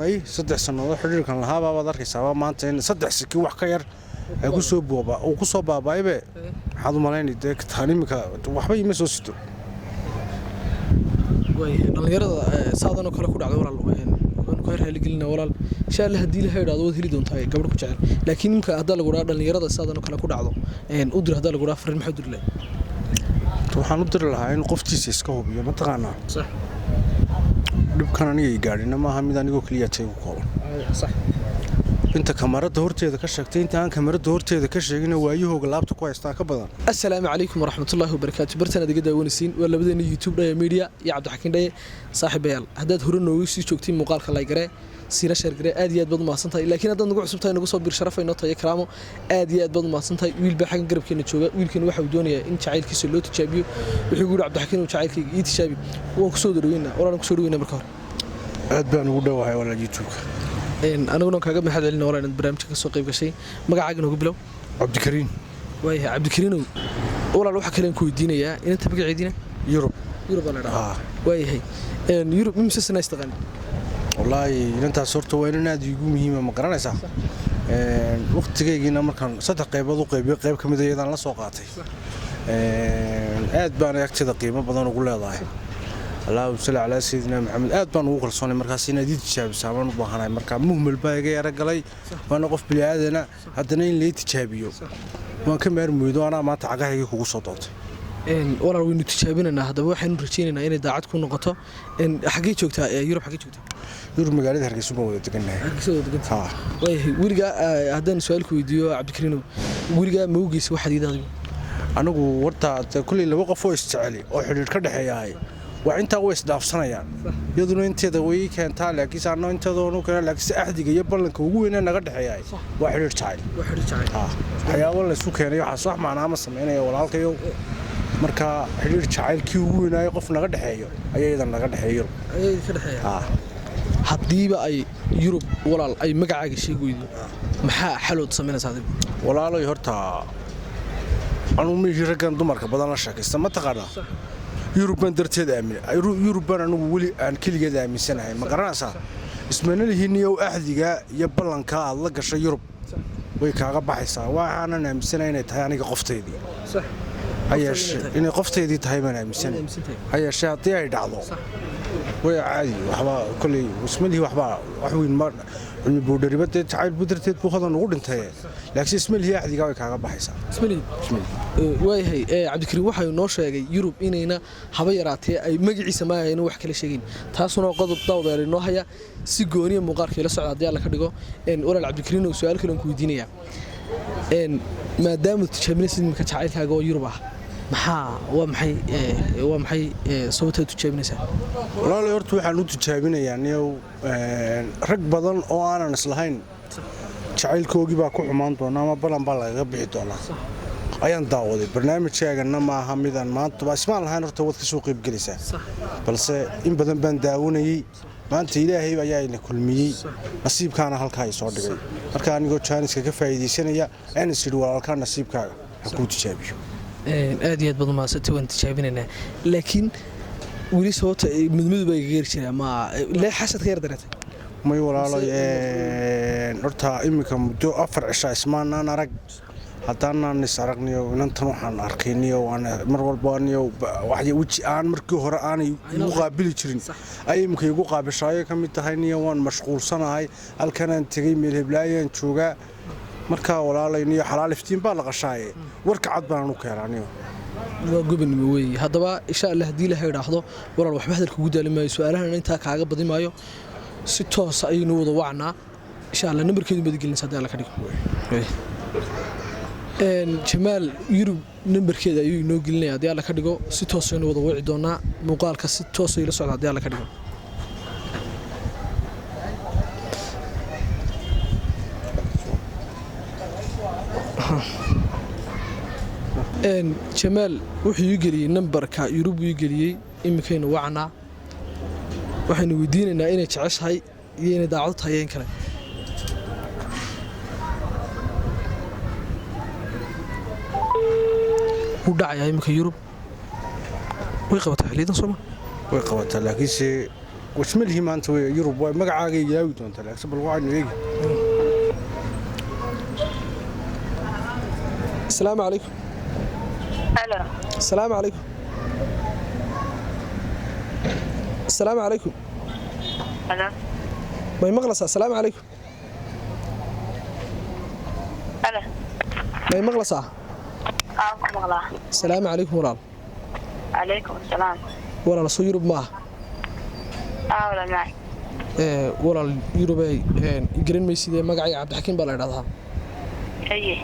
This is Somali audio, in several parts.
ay 3 sanadood xiriirkan lahaaba wad arkaysaa maanta in 3 siki wax ka yar ay ku soo baabaybe waxaad u malaynayday taanimka waxba ima soo sito way dhalinyarada saadan oo kale ku dhacday walaal waan ku heer gelina walaal insha Allah hadii la heedaado wad heli doontaa gabadh ku jecel laakiin imka hadda lagu dhaar dhalinyarada saadan oo kale ku dhacdo u dir hadda lagu dhaar fariin maxaa dir leh waxaan u dir lahaa in qoftiisa iska hubiyo ma taqaanaa sax dibkan aniga gaarina ma aha mid anigu kaliya tahay ku kooban sax inta kamarada horteeda ka sheegtay inta aan kamarada horteeda ka sheegina waayahooga laabta ku haystaa ka badan assalaamu calaykum waraxmatullaahi wabarakaatu bartana adiga daawanaysiin waa labadeena YouTube dhaya media iyo Cabdixakiin dhaye saaxiibayaal haddaad hore noogu sii joogtiin muuqaalka la gare siina share gare aad iyo aad baad mahadsantahay laakiin haddaad nagu cusubtahay nagu soo bir sharaf ayno tayo karaamo aad iyo aad baad mahadsantahay wiil baa xagan garabkeena jooga wiilkan waxa uu doonayaa in jacaylkiisa loo tijaabiyo wuxuu yiri Cabdixakiin uu jacaylkayga ii tijaabi waan ku soo dhaweynaa oran ku soo dhaweynaa marka hore aad baan ugu dhawahay wala YouTube-ka anaguna kaaga mahad celin walaal inaad barnaamijka soo qayb gashay magacaaga noogu bilow Cabdikariin way Cabdikariin walaal waxa kale ku weydiinayaa inta magaceedina Yurub ana dhahaa way Yurub imse sana istaqaan wallahi intaas horta waa inaad igu muhiim ma garanaysaa waqtigeygina markaan saddex qaybood u qaybiyo qayb kamid ah iyadaan la soo qaatay aad baan agteeda qiimo badan ugu leedahay Allahu salli ala sayyidina Muhammad aad baan ugu kalsoonay markaas inaad tijaabisaa waan u baahanahay marka muhmal baa iga yara galay waana qof bini'aadana haddana in la tijaabiyo waan ka maarmoodo ana maanta cagahayga kugu soo doortay walaal waynu tijaabinayna hadaba waxaanu rajaynaynaa inay daacad ku noqoto xagee joogtaa Yurub xagee joogtaa Yurub magaalada Hargeysa baan wada deganahay way wiriga haddaan su'aal ku weydiiyo Cabdikariin wiriga ma ogeysay waxa diidaday anigu warta kulli laba qof oo isjeceli oo xiriir ka dhaxeeyay waa inta way isdhaafsanayaan iyaduna inteeda way keentaa laakiin saano inteeda oo kale laakiin ahdiga iyo ballanka ugu weyn ee naga dhaxeeyay waa xiriir jacayl waxyaabo la isku keenay waxa sax macnaa ma sameeynaya walaalkayo marka xiriir jacaylkii ugu weynaayo qof naga dhaxeeyo ayadan naga dhaxeeyo hadiiba ay Yurub walaal ay magacaaga sheegaydo maxaa xalood sameynaysaa walaalay horta anu mii ragan dumarka badan la sheekaysta ma taqaanaa Yurubban darteed aamin Yurubban anigu wali aan kaligeed aaminsanahay ma garanaysaa ismanalihiiniyo ahdiga iyo ballanka aad la gashay Yurub way kaaga baxaysaa waxaan aaminsanahay inay tahay aniga qofteedii sax ayash inay qofteedii tahay baan aaminsanahay ayash haddii ay dhacdo way caadi waxba kulli ismalihi waxba wax weyn ma cilmi boodharibada jacayl budarteed buu hodan ugu dhintay laakiin ismalihi ahdiga way kaaga baxaysaa way Cabdikariin waxa uu noo sheegay Yurub inayna haba yaraatee ay magaciisa ma ayna wax kala sheegin taasuna qodob dawdeer inoo haya si gooniya muuqaalka la socda hadii la ka dhigo walaal Cabdikariin oo su'aal kale ku weydiinaya maadaama tijaabinaysid imka jacaylkaaga oo Yurub ah waa maxay sababta tijaabinaysaa walaal horta waxaan u tijaabinayaa niyow rag badan oo aanan islahayn jacaylkoogii baa ku xumaan doona ama balan baa laga bixi doonaa ayaan daawaday barnaamijkaagana ma aha midaan maanta ismaan lahayn horta wad ka soo qayb galaysaa balse in badan baan daawanayay maanta Ilaahay ayaa ina kulmiyay nasiibkaana halka ay soo dhigay marka anigoo jaaniska ka faa'iideysanaya aan is yiri walaalka nasiibkaaga ha ku tijaabiyo aad iyo aad badan ma sabti waan tijaabinaynaa laakiin wili sababta midmid bay geer jiraa ma la xasad ka yar daratay may walaalo horta imika muddo 4 cisho ismaanaan arag haddaan is aragniyo inantan waxaan arkayniyo waan mar walba aniyo wax wajii aan markii hore aanay igu qaabili jirin ay imka igu qaabishayo kamid tahay niyo waan mashquulsanahay halkan aan tagay meel heblaayaan jooga marka walaalayniyo xalaal iftiin baa la qashaaye warka cad baan u keenaniyo waa gobonimo weey hadaba insha Allah hadii la heedaahdo walaal waxba hadalka ugu daalimayo su'aalahan inta kaaga badimaayo si toos ah aynu wada wacnaa insha Allah numberkeedu ma digelin saddex la ka dhigo Jamaal Yurub numberkeeda ayuu inoo gelinaya hadii la ka dhigo si toos aynu wada wici doonaa muuqaalka si toos ay la socdo hadii la ka dhigo Jamaal wuxuu ii geliyay numberka Yurub uu geliyay imikayna wacnaa waxaanu weydiinaynaa inay jeceshahay iyo inay daacad tahay in kale u dhacay imika Yurub way qabataa xiliidan Soomaa way qabataa laakiin وشملهي ما أنت يوروب مقعاقي ياوي دونت لا أكسب الوعد نيجي. السلام عليكم. الو السلام عليكم. السلام عليكم. الو ما مغلسة. السلام عليكم. الو ما مغلسة. aaku maqlaa. السلام عليكم walaal. calaykum asalaam. walaal soo Yurub maaha. wala maay. walaal Yurub ay garan maysidee magacay Cabdixakiin baa la yiraahdaa. haye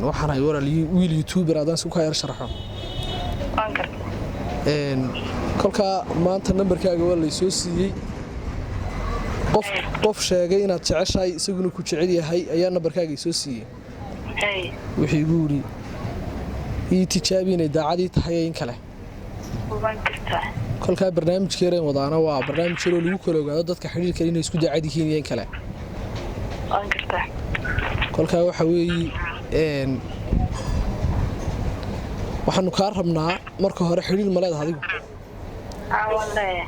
waxaan ahay walaal wiil YouTuber aadaan soo ka yar sharaxo. waan gartay. kolka maanta nambarkaaga waa la soo siiyay. qof sheegay inaad jeceshahay isaguna ku jecel yahay ayaa nambarkaaga soo siiyay. haye wixii igu yiri tijaabinay daacadii tahay in kale. waan gartay. kolka barnaamijkeena wadaana waa barnaamij yar oo lagu kala ogaado dadka xiriirka inay isku daacad yihiin in kale. waan gartay. kolka waxa weeye waxaanu ka rabnaa marka hore xiriir ma leedahay adigu. wallahi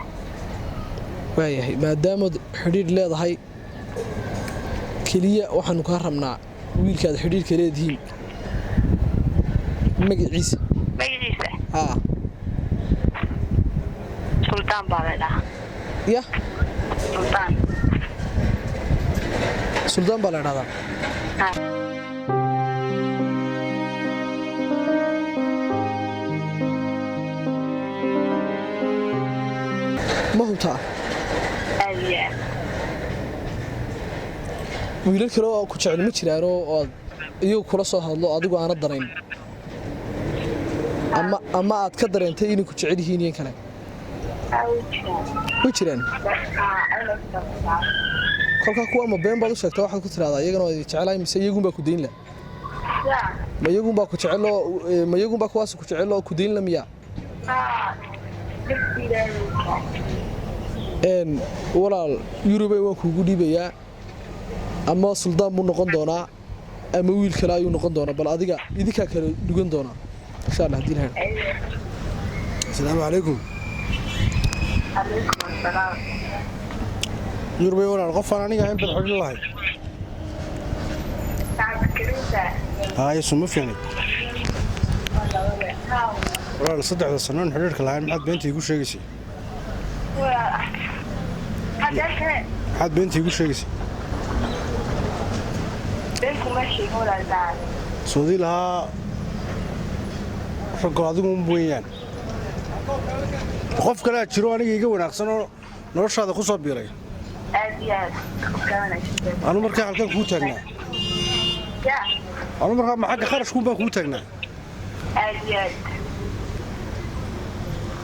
waayahay maadaama xiriir leedahay kaliya waxaanu ka rabnaa wiilkaad xiriirka leedihiin magaciisa. sultaan baa la dhahaa. ya sultaan baa la dhahdaa. ma hubtaa wiilal kale oo ku jecel ma jiraan oo iyagu kula soo hadlo adigu aana darayn ama aad ka dareentay inay ku jecel yihiin in kale. way jiraan. kolka kuwa ma been baad u sheegtay waxaad ku tiraahdaa iyagana waa jecelahay mise iyagun baa ku deyn la. ma iyagun baa ku jecel oo ma iyagun baa kuwaas ku jecel oo ku deyn la miya. walaal Yurub ay waan kuugu dhiibayaa ama suldaan buu noqon doonaa ama wiil kale ayuu noqon doonaa bal adiga idinka kale dugan doonaa insha Allah hadii lahayn. السلام عليكم. calaykum asalaam. يوروب ولا الغفر أنا جاي بدحر الله. هاي سمو فيني. ولا صدق هذا السنون حريرك الهاي حد بنتي يقول شيء شيء. حد بنتي يقول شيء شيء. بنتكم ماشي ولا البعض. سودي لها رقادهم بويان. qof kale jiro aniga iga wanaagsan oo noloshaada ku soo biiray. anu markaa halkan ku taagnaa. anu markaa maxaa kharashku baan ku taagnaa.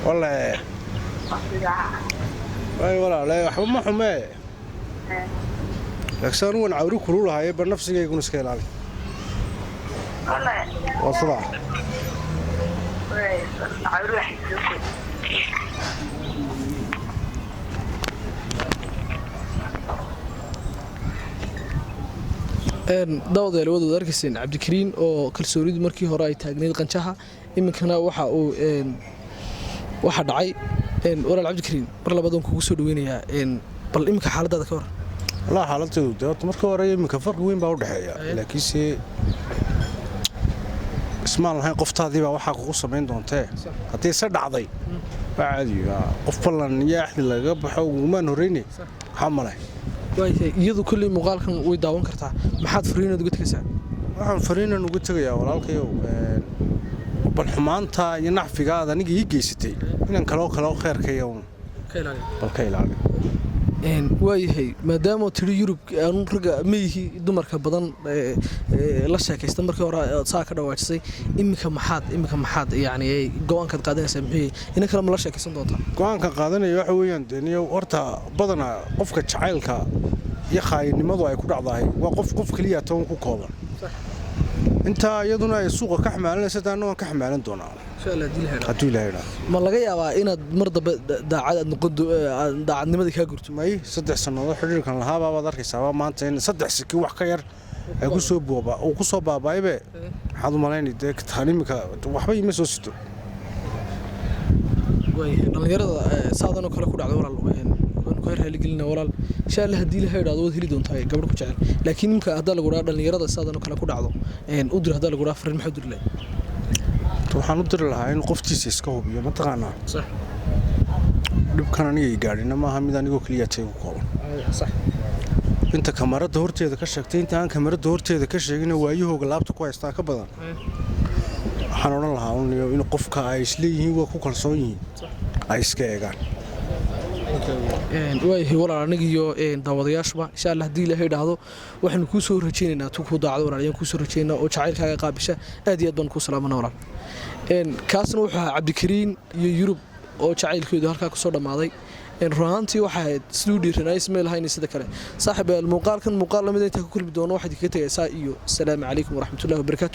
والله اي والله لا waxba ma xume laakiin wan cawri kulu lahaay ba nafsigaygu iska ilaali والله وصلا عawri wax dawada wada arkaysan Cabdikariin oo kalsoonidu markii hore ay taagneed qanjaha iminkana waxa uu waxa dhacay walaal Cabdikariin mar labaad kugu soo dhaweynayaa bal iminka xaaladada ka hor la xaaladdu dadka markii hore iminka farq weyn baa u dhaxeeya laakiin ismaan lahayn qoftaadii baa waxa kugu sameyn doontaa hadii se dhacday baadi qof balan yaaxdi laga baxo uma horeeyay xamalay iyadu kulli muuqaalkan way daawan kartaa maxaad fariinad uga tagaysaa waxaan fariinan uga tagayaa walaalkayow bal xumaanta iyo nacfigaada aniga ii geysatay inaan kala khayrkayo bal ka ilaali waayahay maadaama tiri Yurub aanu raga meehi dumarka badan la sheekaysta markii hore saa ka dhawaajisay imika maxaad yaani go'aanka qaadanaysa maxay ina kala ma la sheekaysan doontaa go'aanka qaadanaya waxa weeyaan daniyo horta badana qofka jacaylka iyo khaaynimadu ay ku dhacdahay waa qof kaliya toon ku kooban inta iyaduna ay suuqa ka xamaalanaysa taana waan ka xamaalan doonaa insha Allah hadii la ma laga yaabaa inaad mar dambe daacad noqodo daacadnimada ka gurto may 3 sanadood xiriirkan lahaa baad arkaysaa maanta in 3 siki wax ka yar ay ku soo booba oo ku soo baabaybe waxaad u malaynayday taanimka waxba ima soo sito way dhalinyarada saadan oo kale ku dhacdo walaal ku raali gelina walaal insha Allah hadii la hayraado wad heli doontaa gabadh ku jecel laakiin imka hadda lagu raad dhalinyarada saadan kale ku dhacdo u dir hadda lagu raad fariin maxaa dir leeyahay waxaan u diri lahaa in qoftiisa iska hubiyo ma taqaanaa صح dhibkan aniga gaadhina maaha mid anigoo kaliya tay ku kooban صح inta kamarada horteeda ka sheegtay inta aan kamarada horteeda ka sheegin waayahooga laabta ku haystaa ka badan waxaan oran lahaa in qofka ay isleeyihiin waa ku kalsoon yihiin ay iska eegaan waayahay walaal aniga iyo daawadayaashba insha Allah hadii la hayraado waxaan ku soo rajaynaynaa ku daacdo walaal ayaan ku soo rajaynaa oo jacaylkaaga qaabisha aad iyo aad baan ku salaamanaa walaal kaasna wuxuu ahaa Cabdikariin iyo Yurub oo jacaylkooda halka ku soo dhamaaday runaantii waxa ahayd sidoo dhiiranay ismeel hayna sida kale saaxiib muuqaalkan muuqaal lamid inta ku kulmi doono waxa idinka tagaysaa iyo salaamu calaykum waraxmatullaahi wabarakaatuh